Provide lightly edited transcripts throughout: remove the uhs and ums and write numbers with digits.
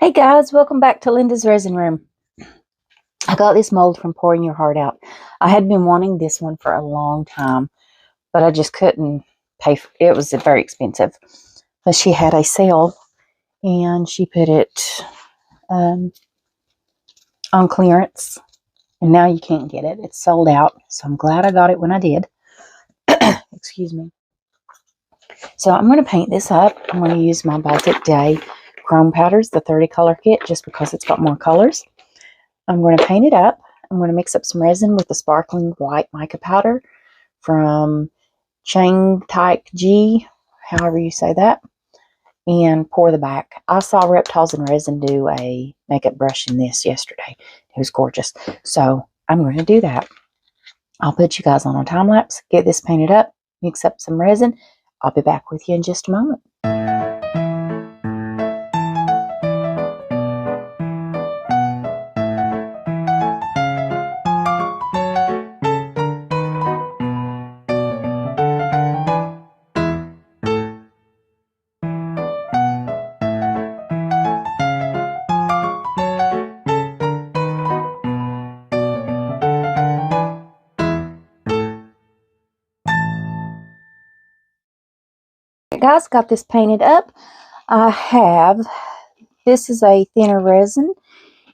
Hey guys, welcome back to Linda's Resin Room. I got this mold from Pouring Your Heart Out. I had been wanting this one for a long time, but I just couldn't pay for it. It was very expensive. But she had a sale and she put it on clearance, and now you can't get it. It's sold out, so I'm glad I got it when I did. Excuse me. So I'm going to paint this up. I'm going to use my Baltic Day Chrome Powders, the 30 color kit, just because it's got more colors. I'm going to paint it up. I'm going to mix up some resin with the sparkling white mica powder from Chang Tai G, however you say that, and pour the back. I saw Reptiles and Resin do a makeup brush in this yesterday. It was gorgeous. So I'm going to do that. I'll put you guys on a time lapse, get this painted up, mix up some resin. I'll be back with you in just a moment. Guys, got this painted up. This is a thinner resin.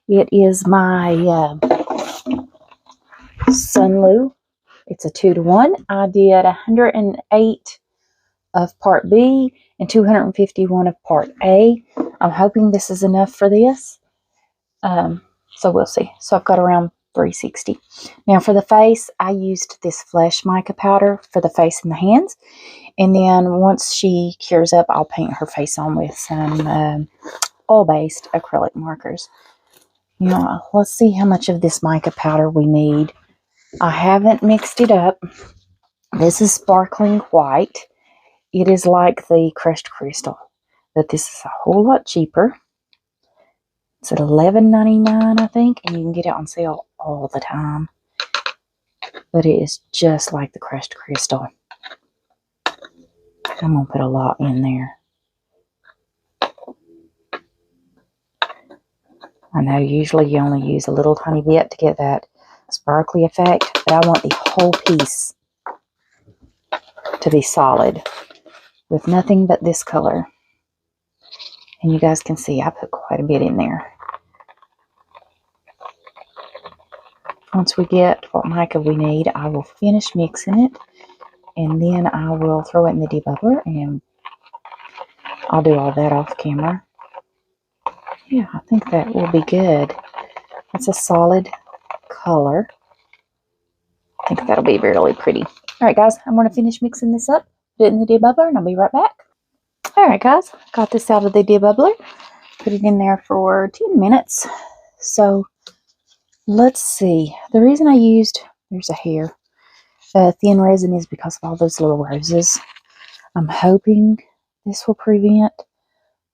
It is my Sunlu. It's a 2-to-1. I did 108 of part B and 251 of part A. I'm hoping this is enough for this. So we'll see. So I've got around 360. Now for the face, I used this Flesh mica powder for the face and the hands. And then once she cures up, I'll paint her face on with some oil-based acrylic markers. Now, let's see how much of this mica powder we need. I haven't mixed it up. This is sparkling white. It is like the crushed crystal, but this is a whole lot cheaper. It's at $11.99, I think, and you can get it on sale all the time. But it is just like the crushed crystal. I'm going to put a lot in there. I know usually you only use a little tiny bit to get that sparkly effect, but I want the whole piece to be solid with nothing but this color. And you guys can see I put quite a bit in there. Once we get what mica we need, I will finish mixing it, and then I will throw it in the debubbler, and I'll do all that off camera. Yeah, I think that will be good. It's a solid color. I think that'll be really pretty. Alright guys, I'm going to finish mixing this up, put it in the debubbler, and I'll be right back. Alright guys, got this out of the debubbler. Put it in there for 10 minutes. So, let's see. The reason I used, there's a hair, thin resin is because of all those little roses. I'm hoping this will prevent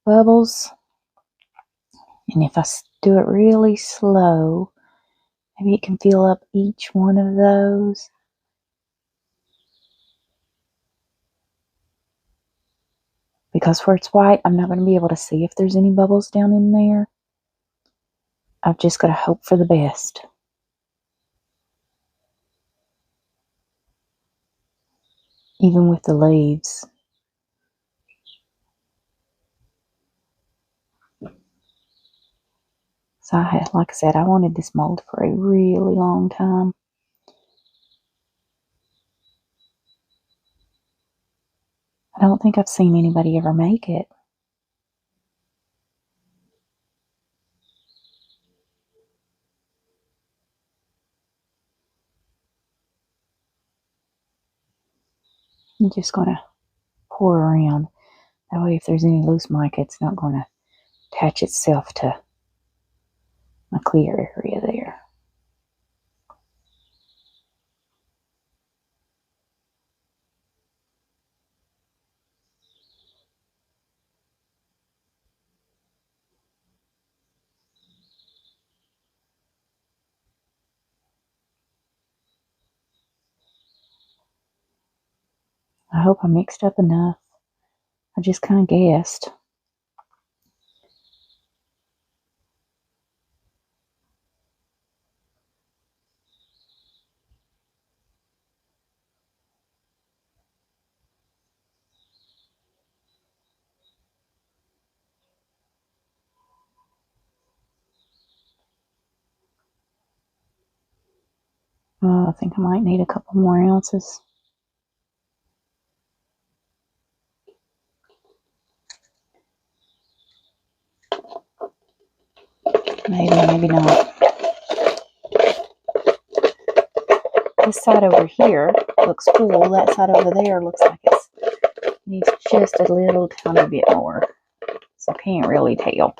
bubbles. And if I do it really slow, maybe it can fill up each one of those. Because where it's white, I'm not going to be able to see if there's any bubbles down in there. I've just got to hope for the best. Even with the leaves. So like I said, I wanted this mold for a really long time. I don't think I've seen anybody ever make it. I'm just going to pour around. That way if there's any loose mica, it's not going to attach itself to my clear area there. I hope I mixed up enough. I just kind of guessed. I think I might need a couple more ounces. Maybe, maybe not. This side over here looks full. That side over there looks like it needs just a little tiny bit more. So I can't really tell.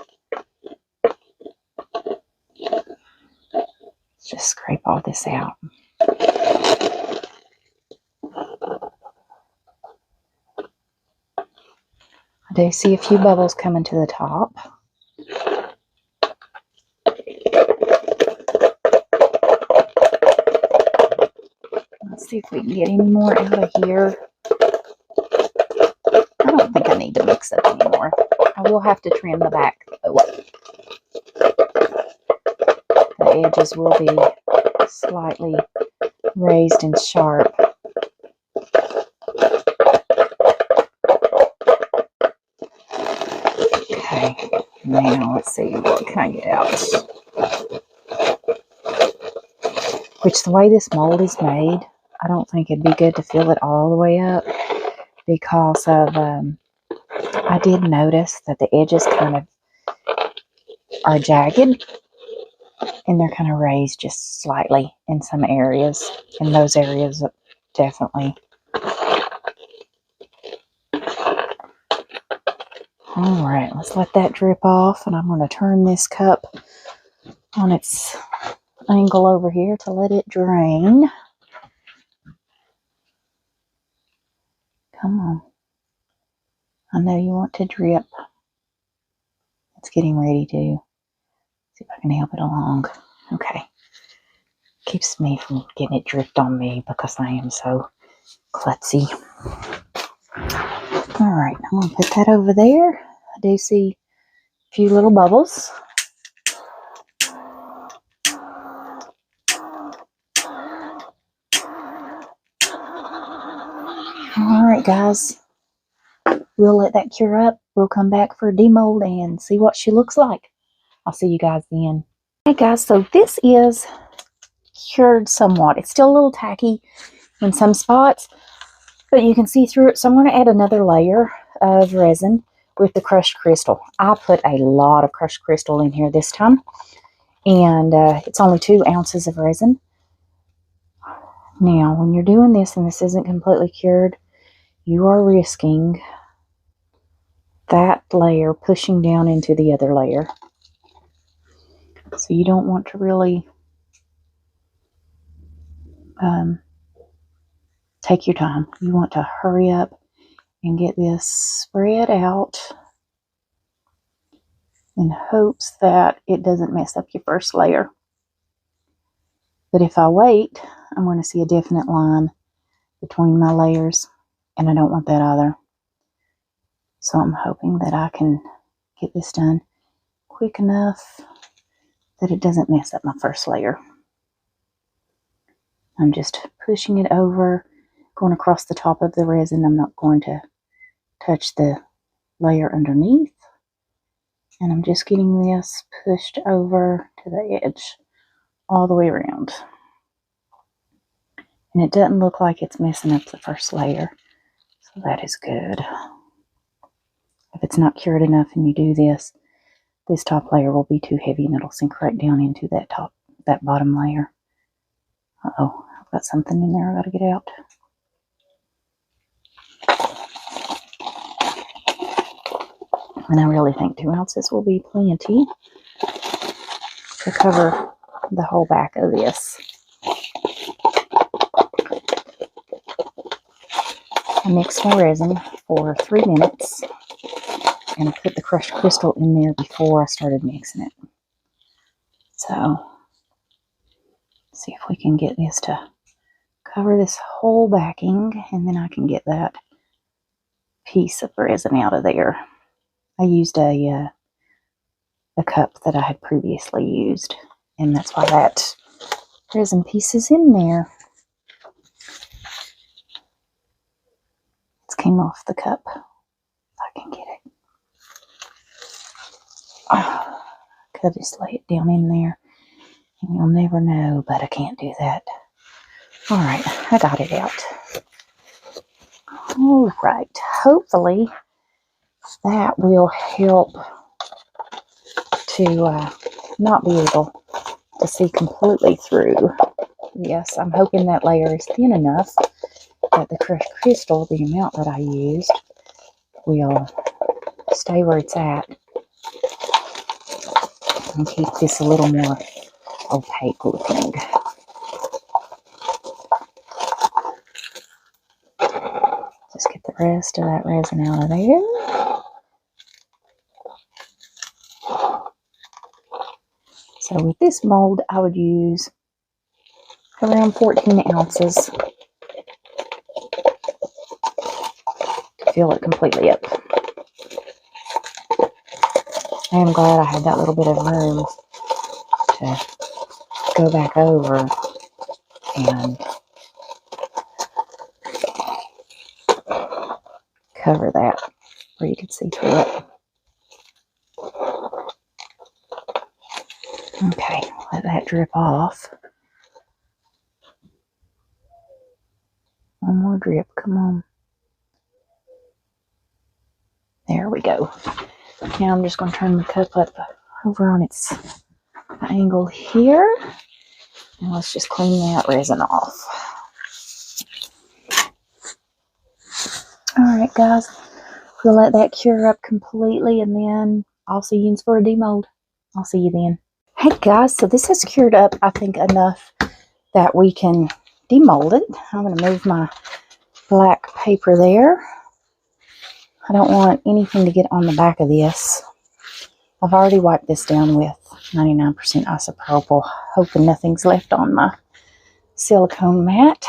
Let's just scrape all this out. I do see a few bubbles coming to the top. Let's see if we can get any more out of here. I don't think I need to mix it anymore. I will have to trim the back though. The edges will be slightly raised and sharp. Okay, now let's see what can I get out. Which, the way this mold is made, I don't think it'd be good to fill it all the way up because of, I did notice that the edges kind of are jagged and they're kind of raised just slightly in some areas. In those areas, definitely. Alright, let's let that drip off, and I'm going to turn this cup on its angle over here to let it drain. Come on. I know you want to drip. It's getting ready to. See if I can help it along. Okay. Keeps me from getting it dripped on me because I am so klutzy. Alright, I'm going to put that over there. I do see a few little bubbles. Alright guys, we'll let that cure up. We'll come back for a demold and see what she looks like. I'll see you guys then. Hey guys, so this is cured somewhat. It's still a little tacky in some spots, but you can see through it. So I'm going to add another layer of resin with the crushed crystal. I put a lot of crushed crystal in here this time, and it's only 2 ounces of resin. Now, when you're doing this and this isn't completely cured, you are risking that layer pushing down into the other layer. So you don't want to really take your time. You want to hurry up and get this spread out in hopes that it doesn't mess up your first layer. But if I wait, I'm going to see a definite line between my layers, and I don't want that either. So I'm hoping that I can get this done quick enough that it doesn't mess up my first layer. I'm just pushing it over, going across the top of the resin. I'm not going to touch the layer underneath. And I'm just getting this pushed over to the edge all the way around. And it doesn't look like it's messing up the first layer. So that is good. If it's not cured enough and you do this, this top layer will be too heavy and it'll sink right down into that bottom layer. Uh-oh, I've got something in there I gotta get out. And I really think 2 ounces will be plenty to cover the whole back of this. I mixed my resin for 3 minutes and I put the crushed crystal in there before I started mixing it. So, see if we can get this to cover this whole backing, and then I can get that piece of resin out of there. I used a cup that I had previously used, and that's why that resin piece is in there. It came off the cup. If I can get it. Oh, I could just lay it down in there, and you'll never know, but I can't do that. All right, I got it out. All right, hopefully that will help to not be able to see completely through. Yes, I'm hoping that layer is thin enough that the crushed crystal, the amount that I used, will stay where it's at and keep this a little more opaque looking. Just get the rest of that resin out of there. So with this mold, I would use around 14 ounces to fill it completely up. I am glad I had that little bit of room to go back over and cover that where you could see through it. Okay, let that drip off. One more drip, come on. There we go. Now I'm just going to turn the cup up over on its angle here. And let's just clean that resin off. Alright guys, we'll let that cure up completely and then I'll see you for a demold. I'll see you then. Hey guys, so this has cured up, I think, enough that we can demold it. I'm going to move my black paper there. I don't want anything to get on the back of this. I've already wiped this down with 99% isopropyl, hoping nothing's left on my silicone mat.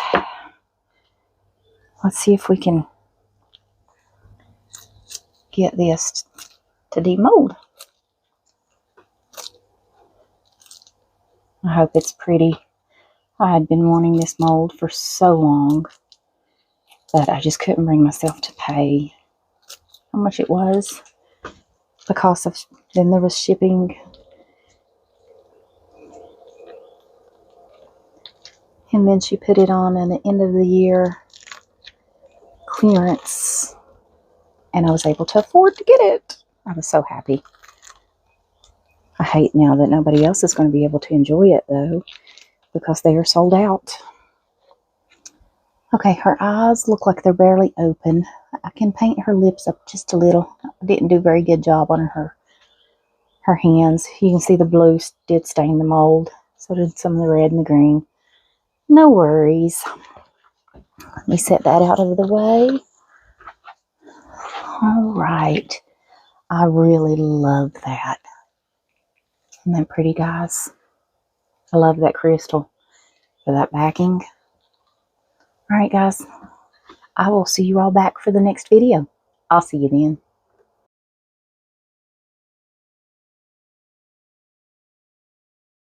Let's see if we can get this to demold. I hope it's pretty. I had been wanting this mold for so long, but I just couldn't bring myself to pay how much it was because of, then there was shipping. And then she put it on at the end of the year clearance, and I was able to afford to get it. I was so happy. I hate now that nobody else is going to be able to enjoy it though, because they are sold out. Okay, her eyes look like they're barely open. I can paint her lips up just a little. I didn't do a very good job on her hands. You can see the blue did stain the mold. So did some of the red and the green. No worries. Let me set that out of the way. All right. I really love that. Isn't that pretty, guys? I love that crystal for that backing. All right, guys. I will see you all back for the next video. I'll see you then.